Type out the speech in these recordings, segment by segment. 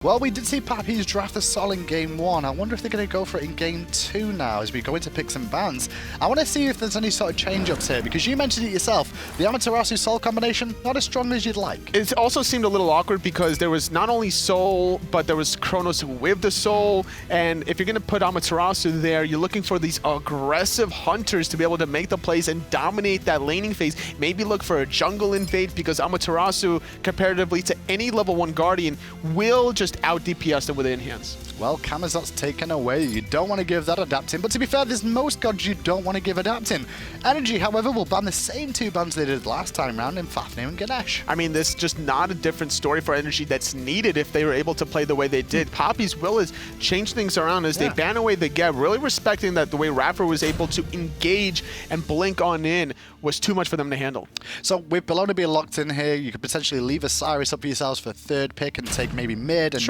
Well, we did see Papis draft the Sol in Game 1. I wonder if they're going to go for it in Game 2 now as we go into picks and bans. I want to see if there's any sort of change-ups here, because you mentioned it yourself. The Amaterasu-Sol combination, not as strong as you'd like. It also seemed a little awkward because there was not only Sol, but there was Cernunnos with the Sol. And if you're going to put Amaterasu there, you're looking for these aggressive hunters to be able to make the plays and dominate that laning phase. Maybe look for a jungle invade, because Amaterasu, comparatively to any level 1 Guardian, will just out DPS them with the enhance. Well, Kamazot's taken away. You don't want to give that adapting, but to be fair, there's most gods you don't want to give adapting. NRG, however, will ban the same 2 bans they did last time round in Fafnir and Ganesh. I mean, this is just not a different story for NRG that's needed if they were able to play the way they did. Papis will is change things around as they ban away the Geb, really respecting that the way iRaffer was able to engage and blink on in was too much for them to handle. So with Bellona being locked in here, you could potentially leave a Cyrus up for yourselves for 3rd pick and take maybe mid and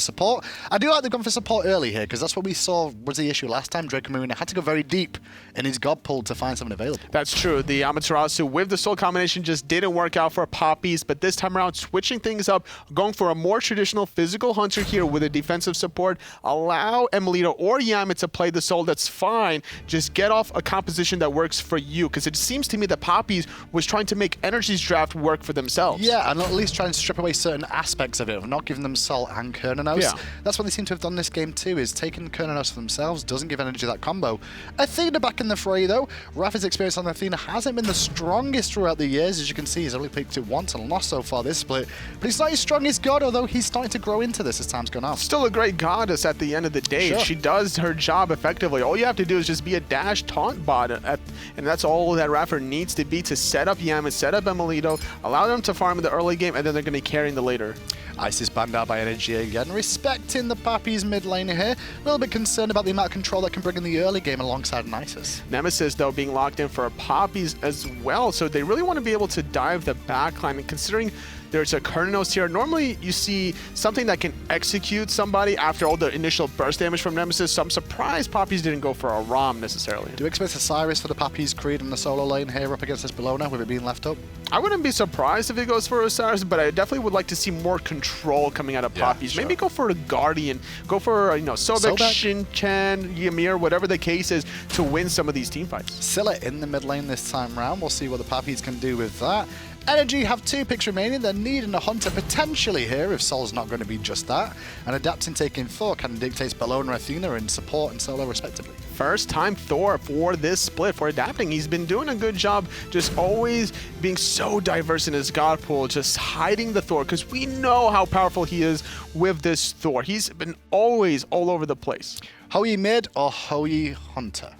support. I do like they've gone for support early here, because that's what we saw was the issue last time. Dracomarino had to go very deep in his god pool to find someone available. That's true. The Amaterasu with the Sol combination just didn't work out for Papis, but this time around switching things up, going for a more traditional physical hunter here with a defensive support. Allow emilitoo or Yammyn to play the Sol, that's fine. Just get off a composition that works for you, because it seems to me that Papis was trying to make NRG's draft work for themselves. Yeah, and at least try and strip away certain aspects of it, of not giving them Sol and Cernunnos. Yeah. That's what they seem to have done this game too, is taking Cernunnos for themselves, doesn't give NRG that combo. Athena back in the fray though. iRaffer's experience on Athena hasn't been the strongest throughout the years. As you can see, he's only picked it once and lost so far this split. But he's not his strongest god, although he's starting to grow into this as time's gone on. Still a great goddess at the end of the day. Sure. She does her job effectively. All you have to do is just be a dash taunt bot, and that's all that iRaffer needs to be to set up Yammyn, set up emilitoo, allow them to farm in the early game, and then they're going to be carrying the later. Isis banned out by NRG again, respecting the Papis mid lane here. A little bit concerned about the amount of control that can bring in the early game alongside Isis. Nemesis, though, being locked in for Papis as well, so they really want to be able to dive the backline, and considering there's a Cernunnos here. Normally, you see something that can execute somebody after all the initial burst damage from Nemesis, so I'm surprised Papis didn't go for a ROM necessarily. Do you expect a Cyrus for the Papis Creed in the solo lane here up against this Bellona with it being left up? I wouldn't be surprised if he goes for a Cyrus, but I definitely would like to see more control coming out of Papis. Sure. Maybe go for a Guardian, go for, Sobek, Shin-Chan, Ymir, whatever the case is, to win some of these team fights. Scylla in the mid lane this time round. We'll see what the Papis can do with that. NRG have 2 picks remaining. They're needing a hunter potentially here if Sol's not going to be just that. And adapting taking Thor kind of dictates Bellona, Athena in support and solo respectively. First time Thor for this split for adapting. He's been doing a good job just always being so diverse in his god pool, just hiding the Thor, because we know how powerful he is with this Thor. He's been always all over the place. Hoyi mid or Hoyi hunter?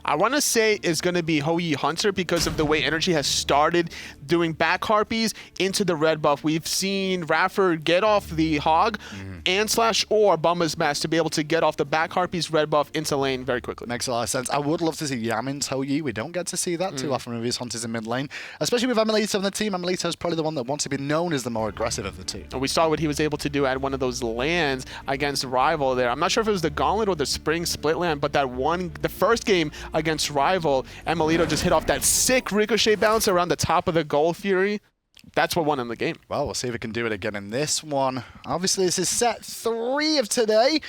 I want to say it's going to be Hoyi Hunter because of the way NRG has started doing back harpies into the red buff. We've seen iRaffer get off the Hog and /or Bumba's Mask to be able to get off the back harpies red buff into lane very quickly. Makes a lot of sense. I would love to see Yammyn's Hoyi. We don't get to see that too often with his hunters in mid lane, especially with emilitoo on the team. emilitoo is probably the one that wants to be known as the more aggressive of the two. And we saw what he was able to do at one of those lands against Rival there. I'm not sure if it was the Gauntlet or the Spring Split land, but that one, the first game against Rival, emilitoo just hit off that sick ricochet bounce around the top of the Gold Fury. That's what won him the game. Well, we'll see if we can do it again in this one. Obviously, this is set 3 of today.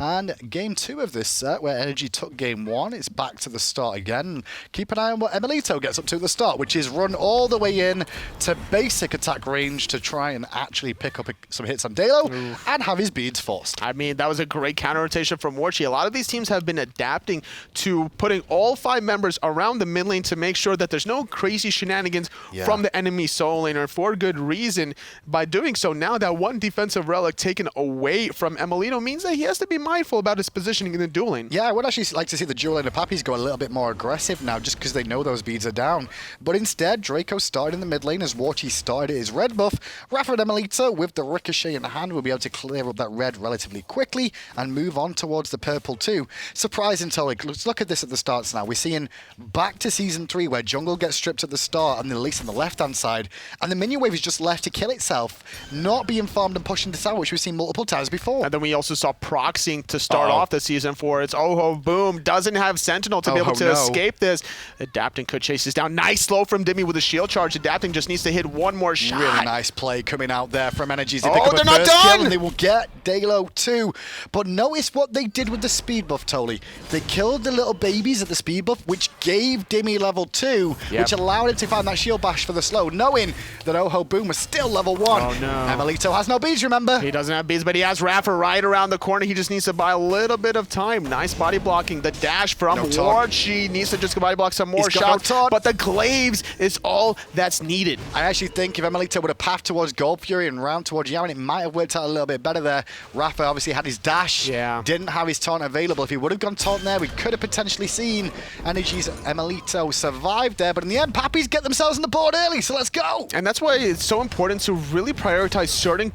And game 2 of this set, where NRG took game 1, it's back to the start again. Keep an eye on what emilitoo gets up to at the start, which is run all the way in to basic attack range to try and actually pick up some hits on Dheylo and have his beads forced. I mean, that was a great counter rotation from Warchi. A lot of these teams have been adapting to putting all 5 members around the mid lane to make sure that there's no crazy shenanigans from the enemy solo laner, for good reason. By doing so, now that one defensive relic taken away from emilitoo means that he has to be mindful about his positioning in the duel lane. Yeah, I would actually like to see the duel lane of Papis go a little bit more aggressive now, just because they know those beads are down. But instead, Draco started in the mid lane as Warchi started his red buff. iRaffer and emilitoo, with the ricochet in hand, will be able to clear up that red relatively quickly and move on towards the purple too. Surprising, Tolik. Let's look at this at the starts now. We're seeing back to Season 3, where jungle gets stripped at the start, and at least on the left-hand side, and the minion wave is just left to kill itself, not being farmed and pushing this out, which we've seen multiple times before. And then we also saw proxying happening to start off the season for it's Ojoboom. Doesn't have Sentinel to be able to escape this. Adapting could chase this down. Nice slow from Dimi with a shield charge. Adapting just needs to hit one more shot. Really nice play coming out there from NRG. They're not done! And they will get Dheylo too. But notice what they did with the speed buff, Toli. They killed the little babies at the speed buff, which gave Dimi level 2, which allowed him to find that shield bash for the slow, knowing that Ojoboom was still level 1. Oh no. emilitoo has no beads, remember? He doesn't have beads, but he has Raffer right around the corner. He just needs to buy a little bit of time. Nice body blocking. The dash from Warchi needs to just body block some more shots, but the glaives is all that's needed. I actually think if emilitoo would have pathed towards Gold Fury and round towards Yammyn, it might have worked out a little bit better there. Raffer obviously had his dash, didn't have his taunt available. If he would have gone taunt there, we could have potentially seen NRG's emilitoo survive there, but in the end, Papis get themselves on the board early, so let's go! And that's why it's so important to really prioritize certain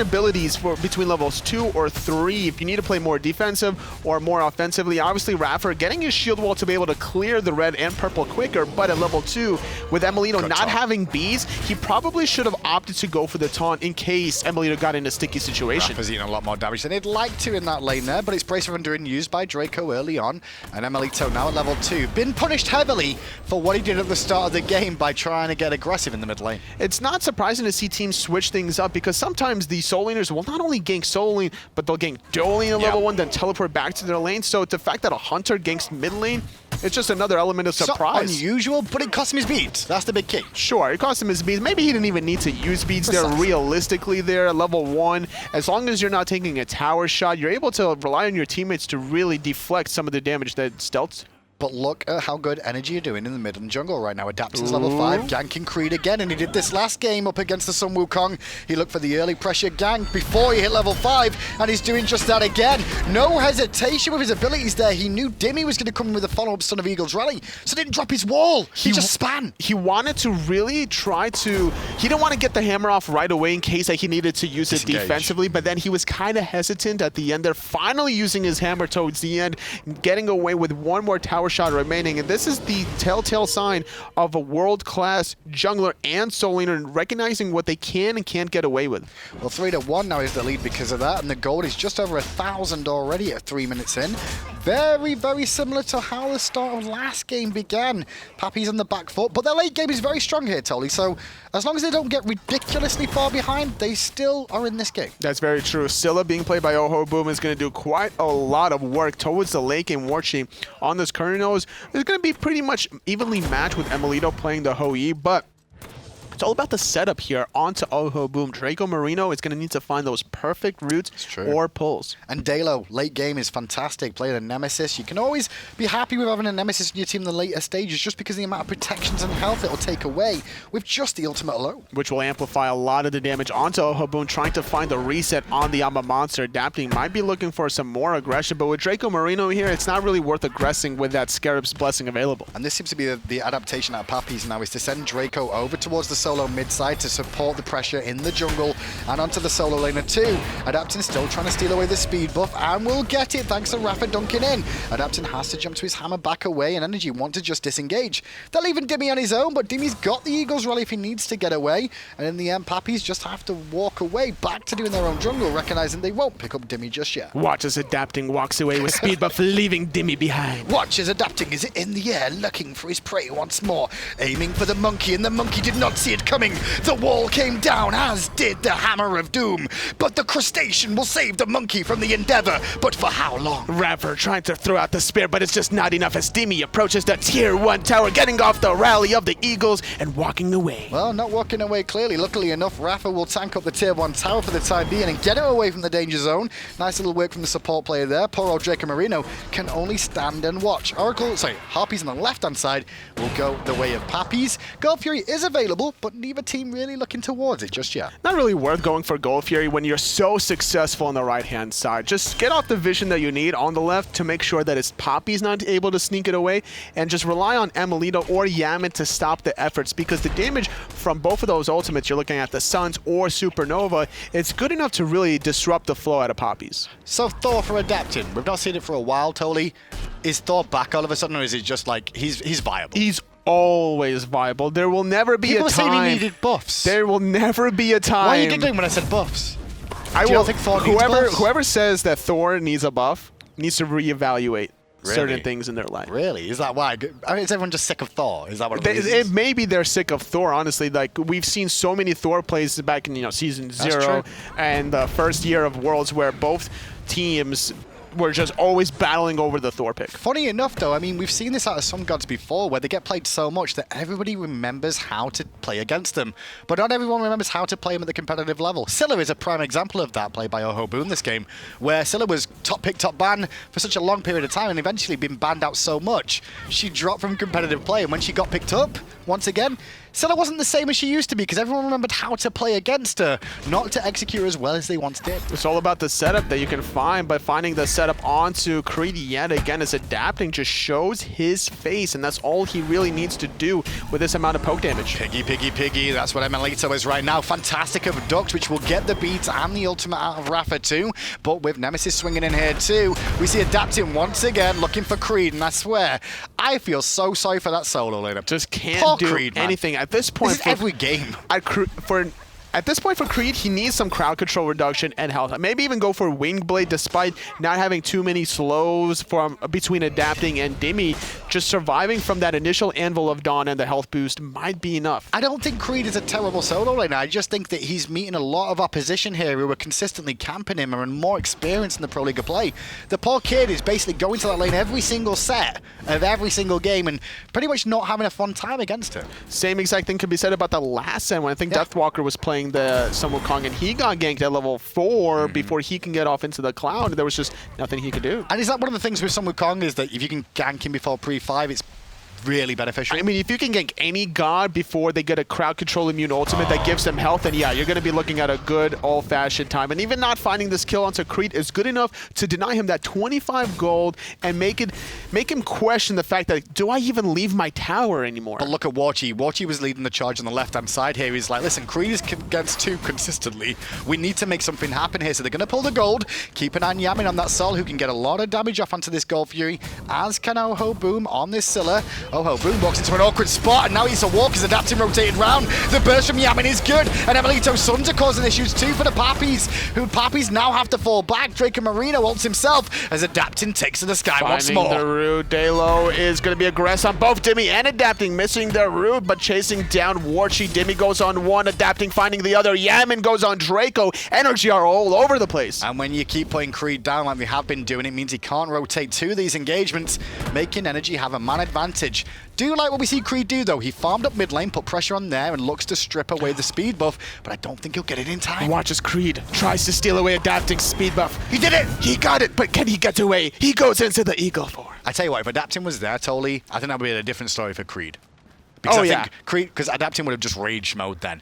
abilities for between levels 2 or 3 if you need to play more defensive or more offensively. Obviously, Raffer getting his shield wall to be able to clear the red and purple quicker, but at level 2, with emilitoo not having bees, he probably should have opted to go for the taunt in case emilitoo got in a sticky situation. Raffer's eating a lot more damage than he'd like to in that lane there, but it's Brace of Undoing used by Draco early on, and emilitoo now at level 2. Been punished heavily for what he did at the start of the game by trying to get aggressive in the mid lane. It's not surprising to see teams switch things up because sometimes the soul laners will not only gank soul lane, but they'll gank dual lane at level 1, then teleport back to their lane. So the fact that a hunter ganks mid lane, it's just another element of surprise. It's not unusual, but it cost him his beads. That's the big key. Sure, it cost him his beads. Maybe he didn't even need to use beads there realistically there at level 1. As long as you're not taking a tower shot, you're able to rely on your teammates to really deflect some of the damage that stealths. But look at how good NRG are doing in the mid and jungle right now. Adapting's level 5, ganking Creed again, and he did this last game up against the Sun Wukong. He looked for the early pressure gank before he hit level 5, and he's doing just that again. No hesitation with his abilities there. He knew Dimi was going to come in with a follow-up Son of Eagles rally, so didn't drop his wall. He just span. He wanted to really try to... He didn't want to get the hammer off right away in case that he needed to use it defensively, but then he was kind of hesitant at the end there, finally using his hammer towards the end, getting away with one more tower shot remaining, and this is the telltale sign of a world-class jungler and soul laner recognizing what they can and can't get away with. Well, 3-1 now is the lead because of that, and the gold is just over 1,000 already at 3 minutes in. Very, very similar to how the start of last game began. Papis on the back foot, but their late game is very strong here, Toli, so as long as they don't get ridiculously far behind, they still are in this game. That's very true. Scylla being played by Ojoboom is going to do quite a lot of work towards the late game. Warchi on this Cernunnos is going to be pretty much evenly matched with emilitoo playing the Hoi, but it's all about the setup here onto Ojoboom. Dracomarino is going to need to find those perfect routes or pulls. And Dheylo, late game is fantastic. Playing a Nemesis. You can always be happy with having a Nemesis in your team in the later stages just because of the amount of protections and health it will take away with just the ultimate alone. Which will amplify a lot of the damage onto Ojoboom, trying to find the reset on the Amma monster. Adapting might be looking for some more aggression, but with Dracomarino here, it's not really worth aggressing with that Scarab's Blessing available. And this seems to be the adaptation at Papis now, is to send Draco over towards the solo mid side to support the pressure in the jungle and onto the solo laner too. Adapting still trying to steal away the speed buff and will get it thanks to Raffer dunking in. Adapting has to jump to his hammer back away, and NRG want to just disengage. They're leaving Dimi on his own, but Dimi's got the Eagles rally if he needs to get away, and in the end Papis just have to walk away back to doing their own jungle, recognizing they won't pick up Dimi just yet. Watch as Adapting walks away with speed buff, leaving Dimi behind. Watch as Adapting is in the air looking for his prey once more, aiming for the monkey, and the monkey did not see it coming. The wall came down, as did the Hammer of Doom. But the crustacean will save the monkey from the endeavor. But for how long? Raffer trying to throw out the spear, but it's just not enough as Dimi approaches the tier 1 tower, getting off the rally of the Eagles and walking away. Well, not walking away clearly. Luckily enough, Raffer will tank up the tier 1 tower for the time being and get it away from the danger zone. Nice little work from the support player there. Poor old Dracomarino can only stand and watch. Harpies on the left-hand side will go the way of Papis. Gold Fury is available, but neither team really looking towards it just yet. Not really worth going for Gold Fury when you're so successful on the right-hand side. Just get off the vision that you need on the left to make sure that it's Papis not able to sneak it away, and just rely on emilitoo or Yammyn to stop the efforts, because the damage from both of those ultimates, you're looking at the Suns or Supernova, it's good enough to really disrupt the flow out of Papis. So Thor for Adapting. We've not seen it for a while, Toli. Is Thor back all of a sudden, or is it just like he's viable? He's always viable. There will never be a time. People say he needed buffs. There will never be a time. What are you doing when I said buffs? Do you not think Thor needs buffs? Whoever says that Thor needs a buff needs to reevaluate certain things in their life. Really? Is that why? I mean, is everyone just sick of Thor? Is that what it is? It maybe they're sick of Thor, honestly. Like, we've seen so many Thor plays back in, Season 0 and the first year of Worlds where both teams were just always battling over the Thor pick. Funny enough, though, I mean, we've seen this out of some gods before where they get played so much that everybody remembers how to play against them. But not everyone remembers how to play them at the competitive level. Scylla is a prime example of that, played by Ojoboom this game, where Scylla was top pick, top ban for such a long period of time and eventually been banned out so much, she dropped from competitive play. And when she got picked up, once again, Scylla wasn't the same as she used to be because everyone remembered how to play against her, not to execute her as well as they once did. It's all about the setup that you can find, but finding the setup onto Creed yet again is adapting, just shows his face, and that's all he really needs to do with this amount of poke damage. Piggy, piggy, piggy, that's what emilitoo is right now. Fantastic of Duct, which will get the beats and the ultimate out of iRaffer too, but with Nemesis swinging in here too, we see adapting once again, looking for Creed, and I swear, I feel so sorry for that solo laner. Just can't do Creed, anything. At this point, this is every game. At this point for Creed, he needs some crowd control reduction and health. Maybe even go for Winged Blade despite not having too many slows from between adapting and Dimi. Just surviving from that initial Anvil of Dawn and the health boost might be enough. I don't think Creed is a terrible solo laner. I just think that he's meeting a lot of opposition here who are consistently camping him and are more experienced in the Pro League of play. The poor kid is basically going to that lane every single set of every single game and pretty much not having a fun time against him. Same exact thing could be said about the last set when I think Deathwalker was playing the some Wukong and he got ganked at level 4 before he can get off into the cloud. There was just nothing he could do. And is that one of the things with some Wukong is that if you can gank him before pre-5, it's really beneficial? I mean, if you can gank any god before they get a crowd control immune ultimate that gives them health, then yeah, you're going to be looking at a good old-fashioned time. And even not finding this kill onto Creed is good enough to deny him that 25 gold and make him question the fact that, do I even leave my tower anymore? But look at Warchi. Warchi was leading the charge on the left-hand side here. He's like, listen, Creed is against 2 consistently. We need to make something happen here. So they're going to pull the gold. Keep an eye on Yammyn on that Sol, who can get a lot of damage off onto this Gold Fury, as can Ojoboom on this Scylla. Ojoboom walks into an awkward spot, and now he's a walk as adapting rotated round. The burst from Yammyn is good, and emilitoo's sons are causing issues too for the Papis, who Papis now have to fall back. Dracomarino ults himself as adapting takes to the sky once more. Finding the root. Dheylo is going to be aggressive on both Dimi and adapting, missing their root, but chasing down Warchi. Dimi goes on one, adapting, finding the other. Yammyn goes on Draco. NRG are all over the place. And when you keep putting Creed down like we have been doing, it means he can't rotate to these engagements, making NRG have a man advantage. Do like what we see Creed do, though. He farmed up mid lane, put pressure on there, and looks to strip away the speed buff, but I don't think he'll get it in time. Watch as Creed tries to steal away adapting speed buff. He did it! He got it, but can he get away? He goes into the Eagle 4. I tell you what, if adapting was there, totally, I think that would be a different story for Creed. Because I think Creed, because adapting would have just rage mode then.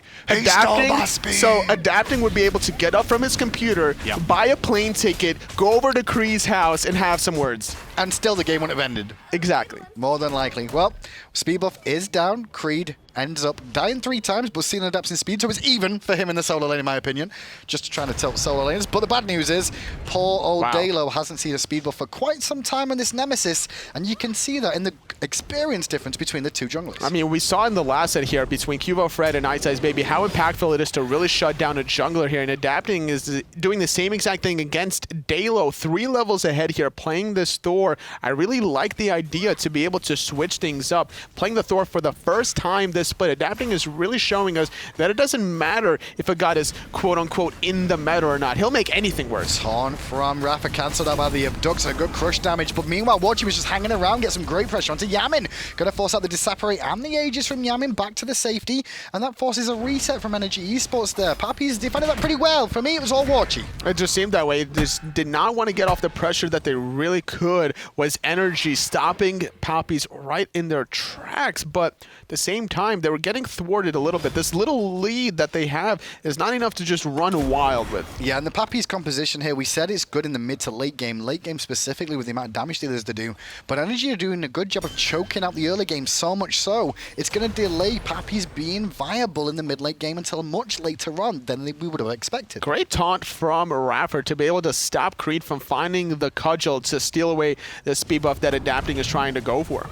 Adapting would be able to get up from his computer, buy a plane ticket, go over to Creed's house, and have some words. And still the game wouldn't have ended. Exactly. More than likely. Well, speed buff is down. Creed ends up dying 3 times, but seeing adapts in speed, so it's even for him in the solo lane, in my opinion. Just trying to tilt solo lanes. But the bad news is, poor old Dheylo hasn't seen a speed buff for quite some time on this Nemesis, and you can see that in the experience difference between the 2 junglers. I mean, we saw in the last set here between Cubo Fred and Ice Ice Baby how impactful it is to really shut down a jungler here, and adapting is doing the same exact thing against Dheylo, 3 levels ahead here, playing this Thor. I really like the idea to be able to switch things up. Playing the Thor for the first time this split, adapting is really showing us that it doesn't matter if a god is quote-unquote in the meta or not. He'll make anything work. Taunt from Rafa cancelled out by the abducts and a good crush damage, but meanwhile Warchi was just hanging around, get some great pressure onto Yammyn. Gonna force out the Disapparate and the Aegis from Yammyn back to the safety, and that forces a reset from NRG Esports there. Papis defended that pretty well. For me, it was all Warchi. It just seemed that way. It just did not want to get off the pressure that they really could. Was NRG stopping Papis right in their tracks, but at the same time, they were getting thwarted a little bit. This little lead that they have is not enough to just run wild with. Yeah, and the Papis composition here, we said it's good in the mid to late game specifically with the amount of damage dealers to do, but NRG are doing a good job of choking out the early game, so much so, it's going to delay Papis being viable in the mid-late game until much later on than we would have expected. Great taunt from iRaffer to be able to stop Creed from finding the cudgel to steal away the speed buff that adapting is trying to go for.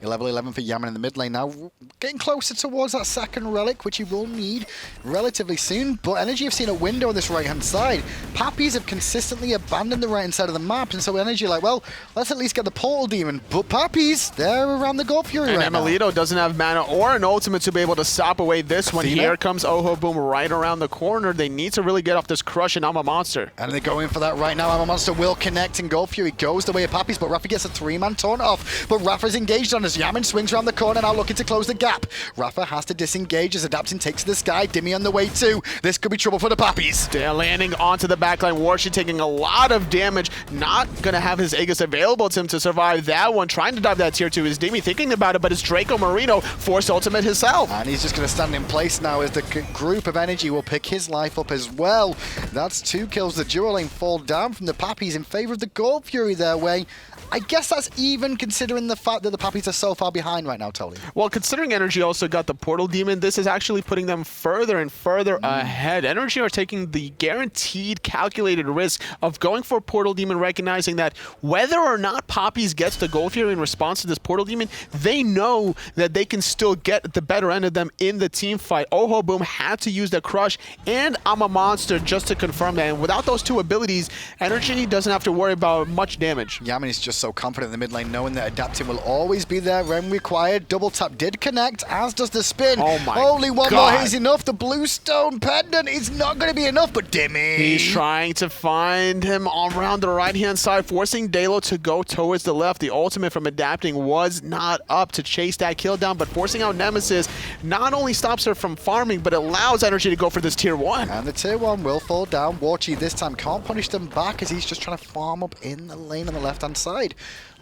Level 11 for Yammyn in the mid lane now. Getting closer towards that second relic, which he will need relatively soon. But NRG have seen a window on this right-hand side. Papis have consistently abandoned the right-hand side of the map, and so NRG like, well, let's at least get the portal demon. But Papis, they're around the Gold Fury right now. emilitoo doesn't have mana or an ultimate to be able to stop away this one. Athena? Here comes Ojoboom right around the corner. They need to really get off this crush, and I'm a monster. And they're going for that right now. I'm a monster will connect, and Gold Fury goes the way of Papis, but Raffer gets a 3-man taunt off. But Raffer's engaged on us. Yammyn swings around the corner now, looking to close the gap. Raffer has to disengage as Adapting takes to the sky. Dimi on the way too. This could be trouble for the Papis. They're landing onto the backline. Warchi taking a lot of damage. Not going to have his Aegis available to him to survive that one. Trying to dive that tier 2 is Dimi thinking about it, but it's Dracomarino forced ultimate himself. And he's just going to stand in place now as the group of NRG will pick his life up as well. That's 2 kills. The duo lane fall down from the Papis in favor of the Gold Fury their way. I guess that's even considering the fact that the Papis are so far behind right now, Tolly. Well, considering NRG also got the Portal Demon, this is actually putting them further and further ahead. NRG are taking the guaranteed, calculated risk of going for Portal Demon, recognizing that whether or not Papis gets the Gold Fury in response to this Portal Demon, they know that they can still get the better end of them in the team fight. Ojoboom had to use the Crush and I'm a Monster just to confirm that. And without those 2 abilities, NRG doesn't have to worry about much damage. Yammyn is just so confident in the mid lane, knowing that Adapting will always be there when required. Double tap did connect, as does the spin. Oh my Only one God. more hit is enough. The Bluestone Pendant is not going to be enough, but Dimi. He's trying to find him around the right-hand side, forcing Dheylo to go towards the left. The ultimate from Adapting was not up to chase that kill down, but forcing out Nemesis not only stops her from farming, but allows NRG to go for this tier 1. And the tier 1 will fall down. Warchi this time can't punish them back as he's just trying to farm up in the lane on the left-hand side.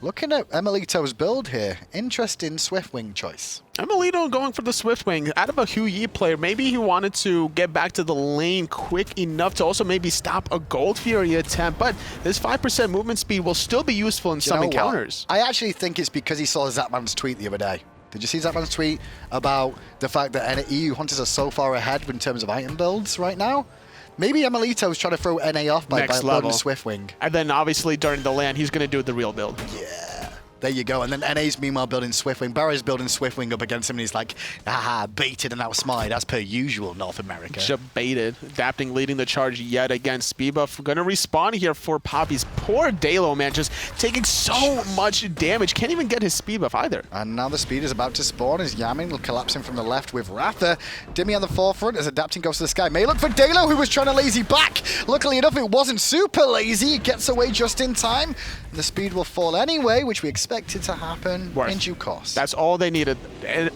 Looking at emilitoo's build here, interesting Swiftwing choice. emilitoo going for the Swiftwing. Out of a Hu player, maybe he wanted to get back to the lane quick enough to also maybe stop a Gold Fury attempt, but this 5% movement speed will still be useful in some encounters. I actually think it's because he saw Zapman's tweet the other day. Did you see Zapman's tweet about the fact that EU Hunters are so far ahead in terms of item builds right now? Maybe emilitoo's trying to throw NA off by building Swiftwing. And then obviously during the land, he's going to do the real build. Yeah. There you go. And then NA's meanwhile building Swiftwing. Barry's building Swiftwing up against him, and he's like, baited and outsmarted as per usual, North America. Just baited. Adapting leading the charge yet again. Speed buff going to respawn here for Papis. Poor Dheylo, man, just taking so much damage. Can't even get his speed buff either. And now the speed is about to spawn as Yammyn will collapse him from the left with Raffer. Dimi on the forefront as Adapting goes to the sky. May look for Dheylo, who was trying to lazy back. Luckily enough, it wasn't super lazy. It gets away just in time. The speed will fall anyway, which we expected to happen in due course. That's all they needed.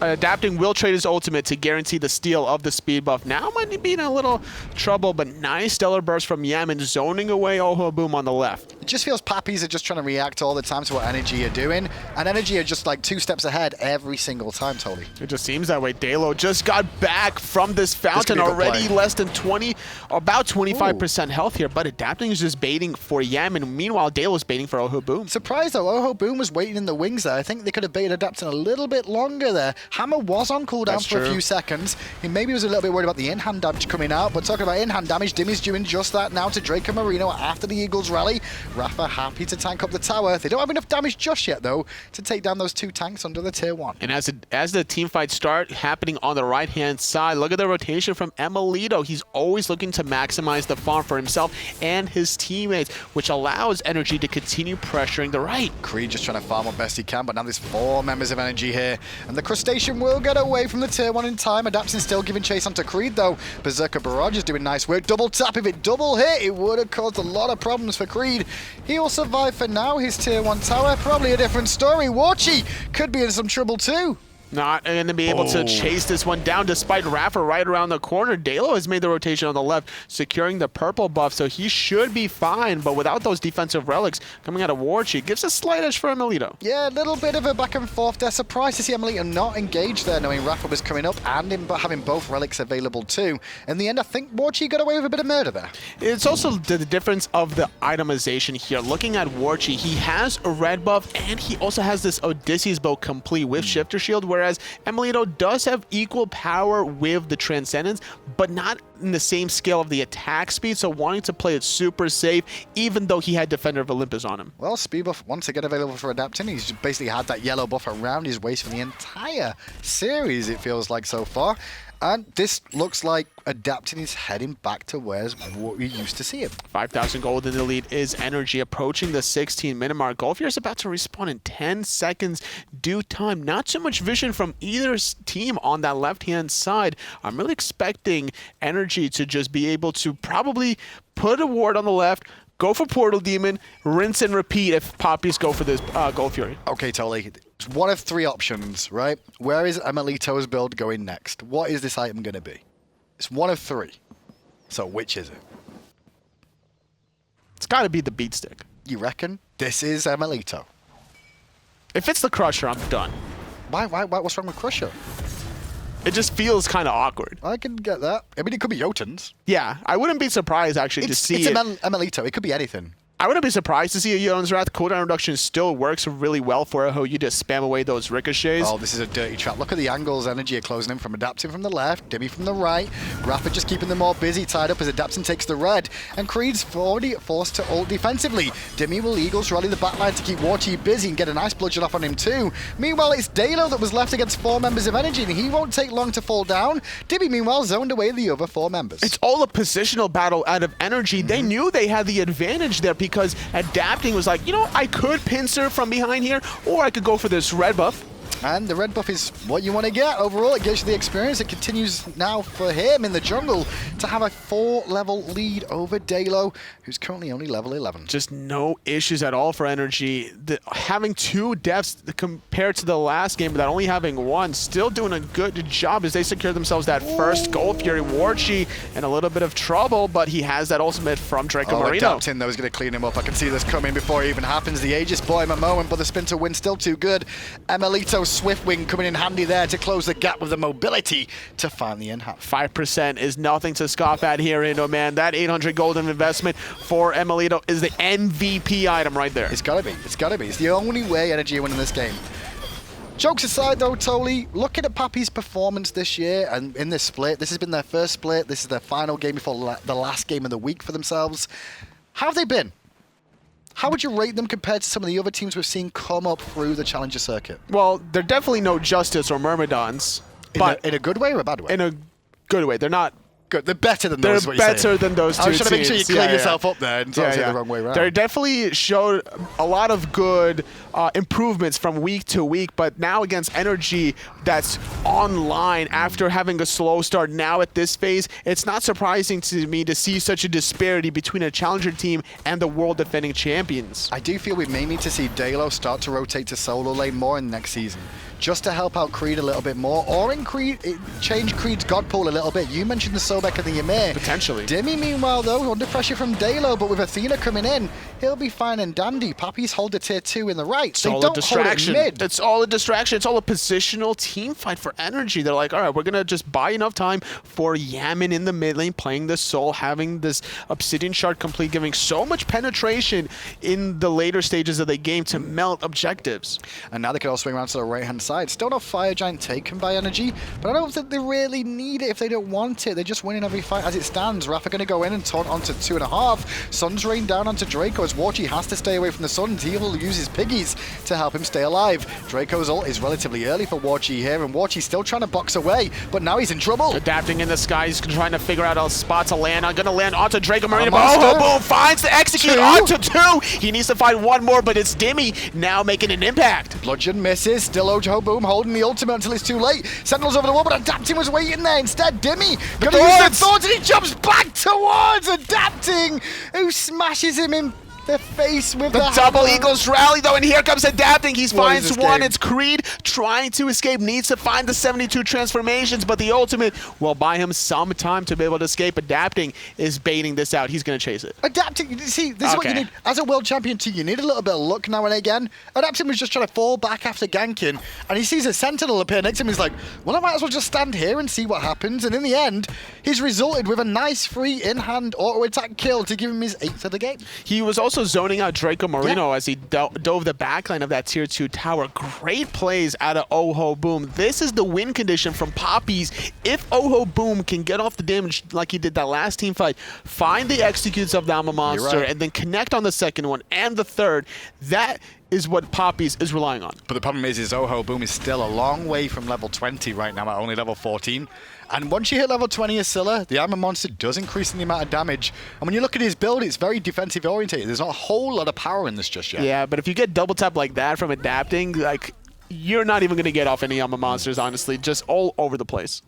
Adapting will trade his ultimate to guarantee the steal of the speed buff. Now might be in a little trouble, but nice stellar burst from Yammyn, zoning away Ojoboom on the left. It just feels Papis are just trying to react all the time to what NRG are doing, and NRG are just like 2 steps ahead every single time, Tolly. It just seems that way. Dheylo just got back from this fountain, already less than 20, about 25% health here, but Adapting is just baiting for Yammyn. Meanwhile, Dheylo's baiting for Ojoboom. Surprised though, Ojoboom was waiting in the wings there. I think they could have baited Adapting a little bit longer there. Hammer was on cooldown for a few seconds. He maybe was a little bit worried about the in-hand damage coming out, but talking about in-hand damage, Dimi's doing just that now to Dracomarino after the Eagles rally. Raffer happy to tank up the tower. They don't have enough damage just yet though to take down those 2 tanks under the tier 1. And as the team fights start happening on the right-hand side, look at the rotation from emilitoo. He's always looking to maximize the farm for himself and his teammates, which allows NRG to continue pressuring the right. Creed just trying to farm up best he can, but now there's 4 members of NRG here, and the Crustacean will get away from the tier 1 in time. Adapting still giving chase onto Creed though. Berserker Barrage is doing nice work. Double tap, if it double hit, it would have caused a lot of problems for Creed. He'll survive for now. His tier 1 tower, probably a different story. Warchi could be in some trouble too. Not going to be able to chase this one down despite Raffer right around the corner. Dheylo has made the rotation on the left, securing the purple buff, so he should be fine. But without those defensive relics coming out of Warchi, it gives a slight edge for emilitoo. Yeah, a little bit of a back and forth there. Surprised to see emilitoo not engaged there, knowing Raffer was coming up and having both relics available too. In the end, I think Warchi got away with a bit of murder there. It's also the difference of the itemization here. Looking at Warchi, he has a red buff and he also has this Odysseus bow complete with Shifter Shield, where whereas emilitoo does have equal power with the Transcendence, but not in the same scale of the attack speed, so wanting to play it super safe, even though he had Defender of Olympus on him. Well, speed buff once again available for adapting. He's basically had that yellow buff around his waist for the entire series, it feels like so far. And this looks like adapting is heading back to where's what we used to see him. 5,000 gold in the lead is NRG, approaching the 16-minute mark. Golfear is about to respawn in 10 seconds due time. Not too much vision from either team on that left-hand side. I'm really expecting NRG to just be able to probably put a ward on the left, go for Portal Demon, rinse and repeat if Papis go for this Golfear. Okay, Tolly. It's one of three options, right? Where is emilitoo's build going next? What is this item going to be? It's one of three. So which is it? It's got to be the beat stick. You reckon? This is emilitoo. If it's the Crusher, I'm done. Why? What's wrong with Crusher? It just feels kind of awkward. I can get that. I mean, it could be Jotuns. Yeah, I wouldn't be surprised actually to see it. It's emilitoo. It could be anything. I wouldn't be surprised to see a Jotun's Wrath. Cooldown reduction still works really well for how you just spam away those ricochets. Oh, this is a dirty trap. Look at the angles NRG are closing in from adapting from the left, Dimi from the right. iRaffer just keeping them all busy, tied up as adapting takes the red. And Creed's already forced to ult defensively. Dimi will Eagles rally the backline to keep Warchi busy and get a nice bludgeon off on him too. Meanwhile, it's Dheylo that was left against 4 members of NRG, and he won't take long to fall down. Dimi, meanwhile, zoned away the other 4 members. It's all a positional battle out of NRG. They knew they had the advantage there because adapting was like, you know, I could pincer from behind here, or I could go for this red buff. And the red buff is what you want to get. Overall, it gives you the experience. It continues now for him in the jungle to have a 4-level lead over Dheylo, who's currently only level 11. Just no issues at all for NRG. Having 2 deaths compared to the last game, but only having 1, still doing a good job as they secure themselves that first goal. Fury Warchi in a little bit of trouble, but he has that ultimate from Dracomarino. Adapting, though, is going to clean him up. I can see this coming before it even happens. The Aegis bought him a moment, but the spin to win still too good. emilitoo Swift Wing coming in handy there to close the gap with the mobility to find the end half. 5% is nothing to scoff at here, man. That 800 golden investment for emilitoo is the MVP item right there. It's gotta be. It's gotta be. It's the only way NRG are winning this game. Jokes aside, though, Toli, looking at Papis' performance this year and in this split, this has been their first split. This is their final game before the last game of the week for themselves. How have they been? How would you rate them compared to some of the other teams we've seen come up through the Challenger circuit? Well, they're definitely no Justice or Myrmidons. But in a good way or a bad way? In a good way. They're not... Good. They're better than those. They're better than those two teams. I was trying to make sure you clear yourself up there and don't say the wrong way around. They definitely showed a lot of good improvements from week to week, but now against NRG that's online after having a slow start now at this phase, it's not surprising to me to see such a disparity between a Challenger team and the world defending champions. I do feel we may need to see Dheylo start to rotate to solo lane more in next season, just to help out Creed a little bit more, or change Creed's god pool a little bit. You mentioned the Sobek and the Yammyn. Potentially. Dimi, meanwhile, though, under pressure from Dheylo, but with Athena coming in, he'll be fine and dandy. Papis hold the tier 2 in the right. It's all a distraction. It's all a distraction. It's all a positional team fight for NRG. They're like, all right, we're going to just buy enough time for Yammyn in the mid lane, playing the Soul, having this Obsidian Shard complete, giving so much penetration in the later stages of the game to melt objectives. And now they can all swing around to the right-hand side. Still no Fire Giant taken by NRG, but I don't think they really need it if they don't want it. They're just winning every fight as it stands. iRaffer going to go in and taunt onto 2.5. Sun's rain down onto Draco as Warchi has to stay away from the Sun. He will use his piggies to help him stay alive. Draco's ult is relatively early for Warchi here, and Warchi's still trying to box away, but now he's in trouble. Adapting in the sky, he's trying to figure out a spot to land. I'm going to land onto Dracomarino, but Ojoboom finds the execute onto 2. He needs to find 1 more, but it's Dimi now making an impact. Bludgeon misses, still Ojoboom holding the ultimate until it's too late. Sentinel's over the wall, but Adapting was waiting there. Instead, Dimi gonna use the thorns, and he jumps back towards Adapting, who smashes him in the face with the double Eagles rally, though, and here comes Adapting. He finds 1. It's Creed trying to escape, needs to find the 72 transformations, but the ultimate will buy him some time to be able to escape. Adapting is baiting this out. He's going to chase it. Adapting, see, this is what you need. As a world champion team, you need a little bit of luck now and again. Adapting was just trying to fall back after ganking, and he sees a Sentinel appear next to him. He's like, well, I might as well just stand here and see what happens. And in the end, he's resulted with a nice free in-hand auto-attack kill to give him his 8th of the game. He was also also zoning out Dracomarino as he dove the backline of that tier 2 tower. Great plays out of Ojoboom. This is the win condition from Papis. If Ojoboom can get off the damage like he did that last team fight, find the executes of the Alma Monster, and then connect on the second one and the third, that is what Papis is relying on. But the problem is Ojoboom is still a long way from level 20 right now, at only level 14. And once you hit level 20 as Scylla, the Alma Monster does increase in the amount of damage. And when you look at his build, it's very defensive oriented. There's not a whole lot of power in this just yet. Yeah, but if you get double tap like that from adapting, like, you're not even going to get off any Alma Monsters, honestly. Just all over the place.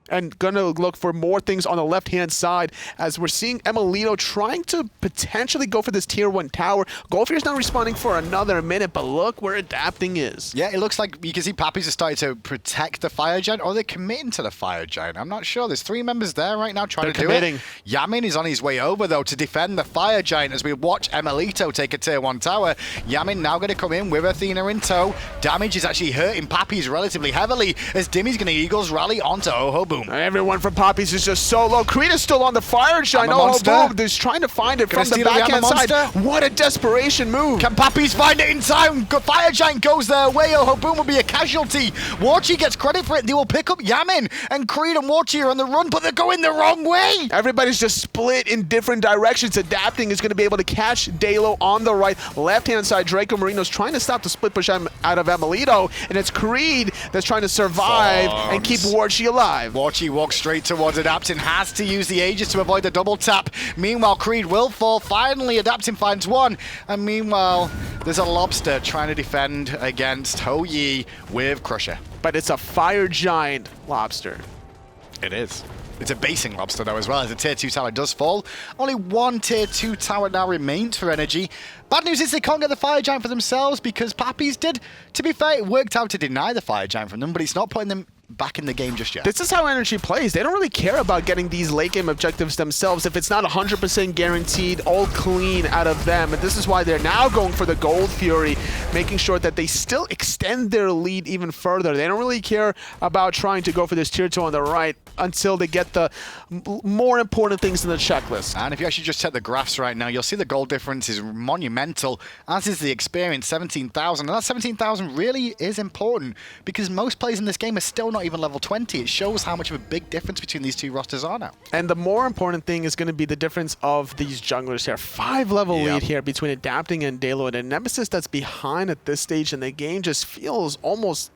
And gonna look for more things on the left-hand side as we're seeing emilitoo trying to potentially go for this tier 1 tower. Golfier's not responding for another minute, but look where adapting is. Yeah, it looks like you can see Papis are starting to protect the Fire Giant, or they're committing to the Fire Giant. I'm not sure. There's 3 members there right now trying to do it. Yammyn is on his way over, though, to defend the Fire Giant as we watch emilitoo take a tier 1 tower. Yammyn now going to come in with Athena in tow. Damage is actually hurting Papis relatively heavily as Dimi's going to Eagles rally onto Ojoboom. Everyone from Papis is just so low. Creed is still on the Fire Giant. Ojoboom, he's trying to find it from the backhand side. What a desperation move. Can Papis find it in time? Fire Giant goes their way. Ojoboom will be a casualty. Warchi gets credit for it. They will pick up Yammyn, and Creed and Warchi are on the run, but they're going the wrong way. Everybody's just split in different directions. Adapting is going to be able to catch Dheylo on the right. Left-hand side, Dracomarino's trying to stop the split push out of emilitoo, and it's Creed that's trying to survive and keep Warchi alive. Warchi walks straight towards Adapting, has to use the Aegis to avoid the double tap. Meanwhile, Creed will fall. Finally, Adapting finds one. And meanwhile, there's a Lobster trying to defend against Ho-Yi with Crusher. But it's a Fire Giant Lobster. It is. It's a basing Lobster, though, as well, as the tier 2 tower does fall. Only one tier 2 tower now remains for NRG. Bad news is they can't get the Fire Giant for themselves because Papis did. To be fair, it worked out to deny the Fire Giant from them, but it's not putting them back in the game just yet. This is how NRG plays. They don't really care about getting these late game objectives themselves if it's not 100% guaranteed, all clean out of them. And this is why they're now going for the Gold Fury, making sure that they still extend their lead even further. They don't really care about trying to go for this tier 2 on the right until they get the more important things in the checklist. And if you actually just check the graphs right now, you'll see the goal difference is monumental, as is the experience, 17,000. And that 17,000 really is important because most players in this game are still not even level 20. It shows how much of a big difference between these two rosters are now. And the more important thing is going to be the difference of these junglers here. 5-level lead here between Adapting and Dheylo, and a Nemesis that's behind at this stage in the game just feels almost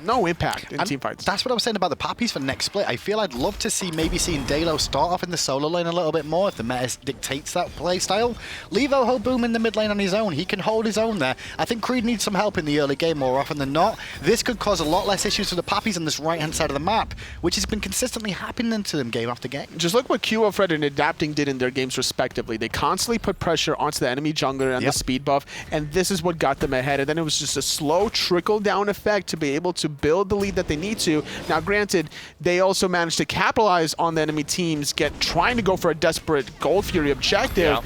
no impact in teamfights. That's what I was saying about the Papis for next split. I feel I'd love to see maybe seeing Dheylo start off in the solo lane a little bit more if the meta dictates that play style. Leave Ojoboom in the mid lane on his own. He can hold his own there. I think Creed needs some help in the early game more often than not. This could cause a lot less issues for the Papis on this right-hand side of the map, which has been consistently happening to them game after game. Just look what QFred and Adapting did in their games respectively. They constantly put pressure onto the enemy jungler and the speed buff, and this is what got them ahead. And then it was just a slow trickle-down effect to be able to build the lead that they need to. Now, granted, they also managed to capitalize on the enemy teams trying to go for a desperate Gold Fury objective,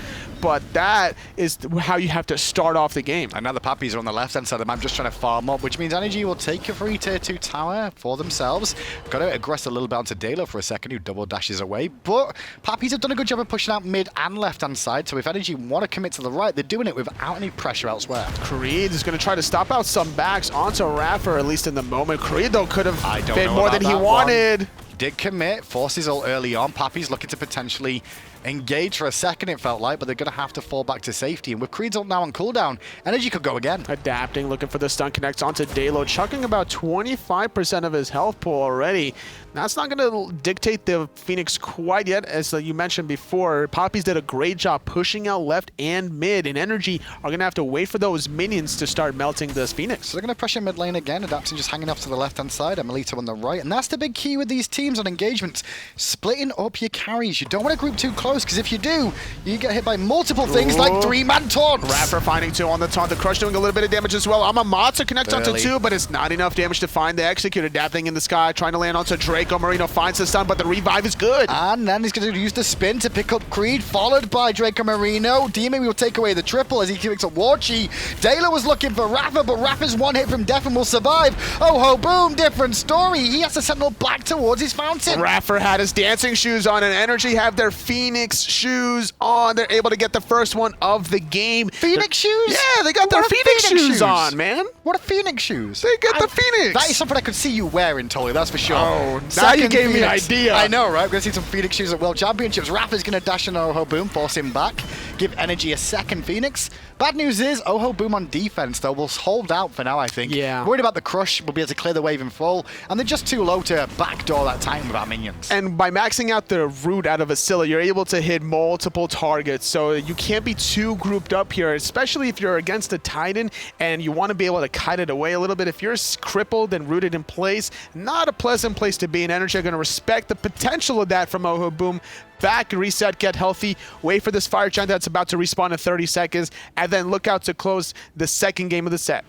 but that is how you have to start off the game. And now the Papis are on the left-hand side of the map just trying to farm up, which means NRG will take a free tier 2 tower for themselves. Got to aggress a little bit onto Dheylo for a second, who double dashes away, but Papis have done a good job of pushing out mid and left-hand side, so if NRG want to commit to the right, they're doing it without any pressure elsewhere. Creed is going to try to stop out some backs onto iRaffer, at least in the moment. Creed, though, could have been more than he wanted. Did commit, forces ult early on. Papis looking to potentially engage for a second, it felt like, but they're going to have to fall back to safety. And with Creed's ult now on cooldown, NRG could go again. Adapting, looking for the stun connects onto Dheylo, chucking about 25% of his health pool already. That's not going to dictate the Phoenix quite yet, as you mentioned before. Papis did a great job pushing out left and mid, and NRG are going to have to wait for those minions to start melting this Phoenix. So they're going to pressure mid lane again. Adapting just hanging off to the left-hand side, emilitoo on the right. And that's the big key with these teams on engagements. Splitting up your carries. You don't want to group too close, because if you do, you get hit by multiple things like 3-man taunts. iRaffer finding 2 on the taunt. The Crush doing a little bit of damage as well. Amamatsu connects onto 2, but it's not enough damage to find the execute. Adapting in the sky, trying to land onto Dracomarino, finds the stun, but the revive is good. And then he's going to use the spin to pick up Creed, followed by Dracomarino. Dimi will take away the triple as he picks up Warchi. Dheylo was looking for iRaffer, but iRaffer's one hit from death and will survive. Ojoboom, different story. He has to sentinel back towards his fountain. iRaffer had his dancing shoes on, and NRG have their Phoenix Phoenix shoes on. They're able to get the first one of the game. Phoenix shoes? Yeah, they got their What are Phoenix shoes on, man. What are Phoenix shoes? They got the Phoenix. That is something I could see you wearing, Tolly, that's for sure. Oh, now you gave me an idea. I know, right? We're going to see some Phoenix shoes at World Championships. Rapha's going to dash in Ojoboom, force him back, give NRG a second Phoenix. Bad news is Ojoboom on defense, though, will hold out for now, I think. Yeah. Worried about the crush, we'll be able to clear the wave in full, and they're just too low to backdoor that Titan with our minions. And by maxing out the root out of a Scylla, you're able to hit multiple targets, so you can't be too grouped up here, especially if you're against a Titan and you want to be able to kite it away a little bit. If you're crippled and rooted in place, not a pleasant place to be, and NRG are going to respect the potential of that from Ojoboom. Back, reset, get healthy, wait for this fire giant that's about to respawn in 30 seconds, and then look out to close the second game of the set.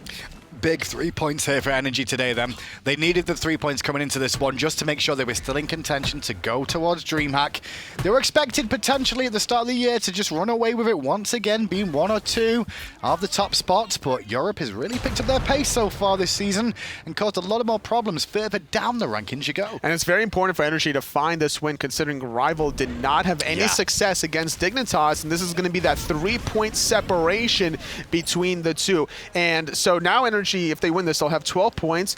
Big 3 points here for NRG today, then. They needed the 3 points coming into this one just to make sure they were still in contention to go towards DreamHack. They were expected potentially at the start of the year to just run away with it once again, being 1 or 2 of the top spots, but Europe has really picked up their pace so far this season and caused a lot of more problems further down the rankings you go. And it's very important for NRG to find this win, considering Rival did not have any success against Dignitas, and this is going to be that 3-point separation between the two. And so now NRG, if they win this, they'll have 12 points.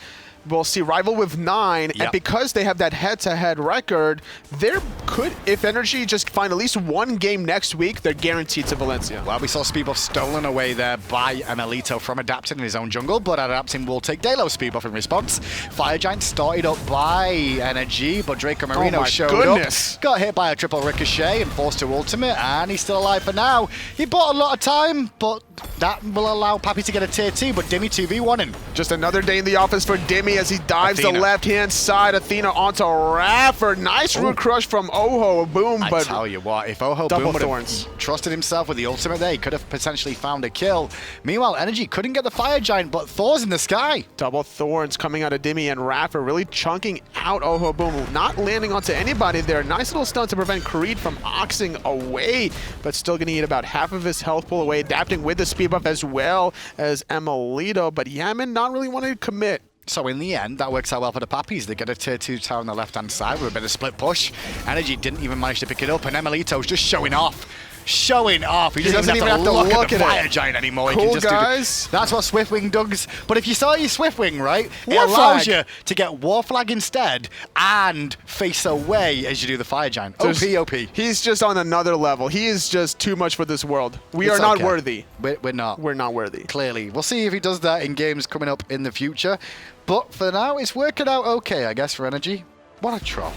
We'll see Rival with 9, and because they have that head-to-head record, there could, if NRG just find at least one game next week, they're guaranteed to Valencia. Well, we saw Speedbuff stolen away there by emilitoo from Adapting in his own jungle, but Adapting will take Dheylo Speedbuff in response. Fire Giant started up by NRG, but Dracomarino showed up, got hit by a triple ricochet and forced to ultimate, and he's still alive for now. He bought a lot of time, but that will allow Papis to get a tier 2, but Dimi 2v1 him. Just another day in the office for Dimi as he dives Athena. the left-hand side. Athena onto iRaffer. Nice root crush from Ojoboom. I tell you what, if Ojoboom would have trusted himself with the ultimate there, he could have potentially found a kill. Meanwhile, NRG couldn't get the Fire Giant, but Thor's in the sky. Double Thorns coming out of Dimi and Raffer, really chunking out Ojoboom, not landing onto anybody there. Nice little stunt to prevent Creed from oxing away, but still going to eat about half of his health pull away, adapting with the speed buff as well as emilitoo, but Yammyn not really wanting to commit. So in the end, that works out well for the Papis. They get a tier 2 tower on the left-hand side with a bit of split push. NRG didn't even manage to pick it up, and emilitoo's just showing off. He doesn't even have to look at the Fire Giant anymore. Cool, he can just guys. That's what Swiftwing does. But if you saw your Swiftwing, right, it allows you to get War Flag instead and face away as you do the Fire Giant. OP. He's just on another level. He is just too much for this world. We are not worthy. We're not. We're not worthy. Clearly. We'll see if he does that in games coming up in the future. But for now, it's working out okay, I guess, for NRG. What a troll.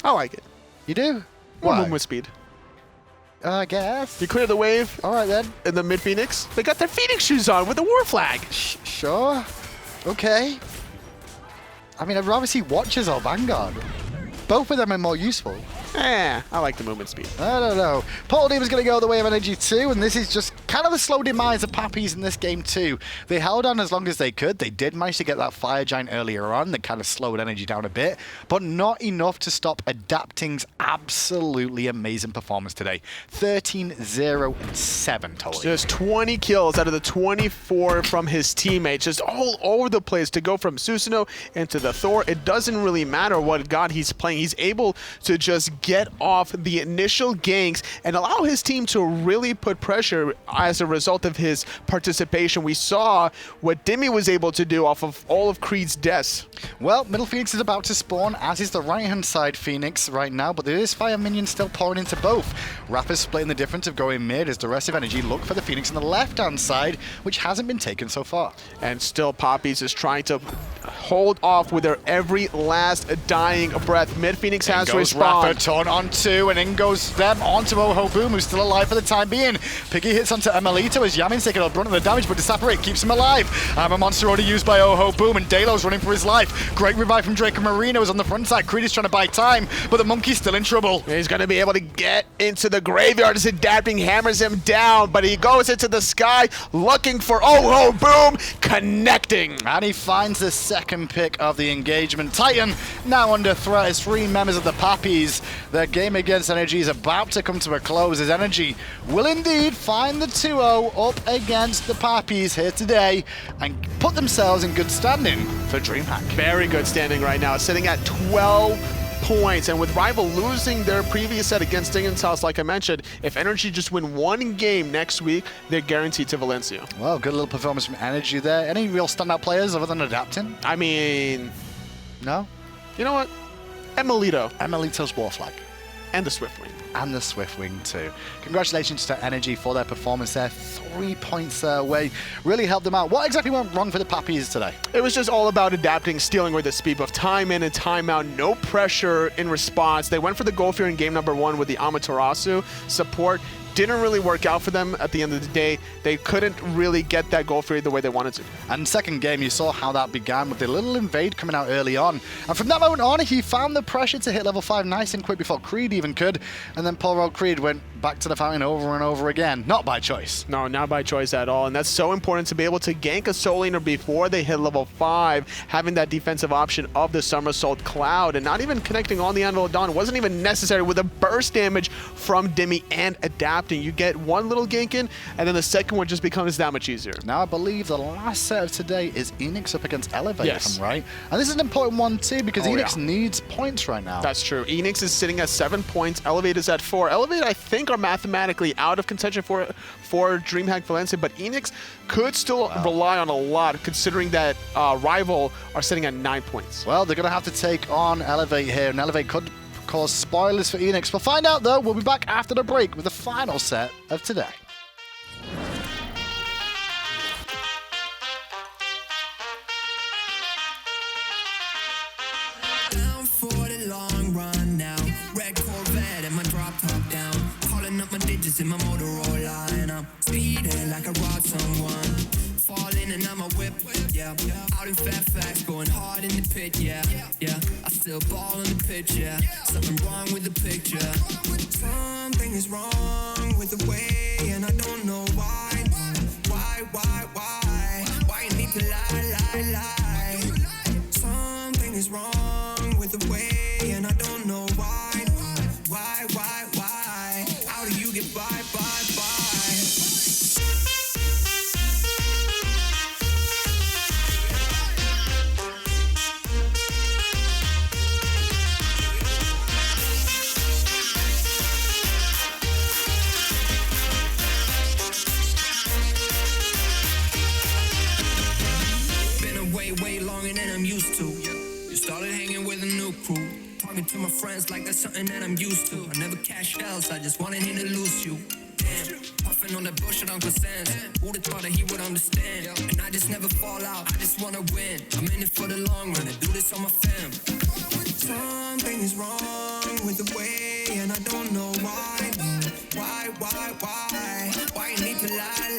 I like it. You do? More movement speed. I guess. You clear the wave. All right, then. In the mid-Phoenix. They got their Phoenix shoes on with the war flag. Sure. Okay. I mean, I'd rather see Watchers or Vanguard. Both of them are more useful. I like the movement speed. I don't know. Portal Demon is going to go the way of NRG too, and this is just kind of the slow demise of Papis in this game too. They held on as long as they could. They did manage to get that Fire Giant earlier on that kind of slowed NRG down a bit, but not enough to stop Adapting's absolutely amazing performance today. 13-0-7 total. Just 20 kills out of the 24 from his teammates, just all over the place to go from Susanoo into the Thor. It doesn't really matter what god he's playing. He's able to just get off the initial ganks and allow his team to really put pressure as a result of his participation. We saw what Dimi was able to do off of all of Creed's deaths. Well, middle Phoenix is about to spawn, as is the right-hand side Phoenix right now, but there is fire minions still pouring into both. Rapper's splitting the difference of going mid as the rest of NRG look for the Phoenix on the left-hand side, which hasn't been taken so far. And still Papis is trying to hold off with their every last dying breath. Mid Phoenix has respawned. Rapper on 2, and in goes them onto Ojoboom, who's still alive for the time being. Piggy hits onto emilitoo as Yammyn's taking a brunt of the damage, but Disapparate keeps him alive. I'm a monster already used by Ojoboom, and Dheylo's running for his life. Great revive from Dracomarino is on the front side. Creed is trying to buy time, but the monkey's still in trouble. He's going to be able to get into the graveyard as Adapting hammers him down, but he goes into the sky looking for Ojoboom, connecting. And he finds the second pick of the engagement. Titan now under threat as 3 members of the Papis. Their game against NRG is about to come to a close as NRG will indeed find the 2-0 up against the Papis here today and put themselves in good standing for DreamHack. Very good standing right now, sitting at 12 points. And with Rival losing their previous set against Dingens House, like I mentioned, if NRG just win one game next week, they're guaranteed to Valencia. Well, good little performance from NRG there. Any real standout players other than adapting? I mean... No? You know what? emilitoo. emilitoo's War Flag. And the Swiftwing. And the Swiftwing too. Congratulations to NRG for their performance there. 3 points away. Really helped them out. What exactly went wrong for the Papis today? It was just all about adapting, stealing with the speed of time in and time out. No pressure in response. They went for the goal fear in game number 1 with the Amaterasu support. Didn't really work out for them at the end of the day. They couldn't really get that goal fear the way they wanted to. And second game, you saw how that began with the little invade coming out early on. And from that moment on, he found the pressure to hit level 5 nice and quick before Creed even could. And then poor old Creed went back to the fountain over and over again. Not by choice. No, not by choice at all. And that's so important to be able to gank a soul laner before they hit level 5, having that defensive option of the Somersault Cloud, and not even connecting on the Anvil of Dawn. It wasn't even necessary with the burst damage from Dimi and adapting. You get one little gank in, and then the second one just becomes that much easier. Now I believe the last set of today is Enix up against Elevate, yes. if I'm right. And this is an important one too, because Enix needs points right now. That's true. Enix is sitting at 7 points. Elevate is at 4. Elevate, I think, are mathematically out of contention for DreamHack Valencia, but Enix could still rely on a lot, considering that Rival are sitting at 9 points. Well, they're going to have to take on Elevate here, and Elevate could cause spoilers for Enix. We'll find out, though. We'll be back after the break with the final set of today. Down for the long run now. Red Corvette and my drop top down. Calling up my digits in my Motorola, and I'm speeding like I robbed someone. Falling and I'm a whip, yeah. Out in Fairfax, going hard in the pit, yeah. I still ball on the pitch, yeah. Something wrong with the picture. Something is wrong with the way, and I don't know why. Why you need to lie? Something is wrong with the way, and I don't know why. How do you get by? Way longer than I'm used to. You started hanging with a new crew, talking to my friends like that's something that I'm used to. I never cash else, I just wanted him to lose you. Damn, puffing on that bullshit Uncle Sam. Who'd have thought that he would understand? And I just never fall out, I just wanna win. I'm in it for the long run, I do this on my fam. Something is wrong with the way, and I don't know why. Why you need to lie?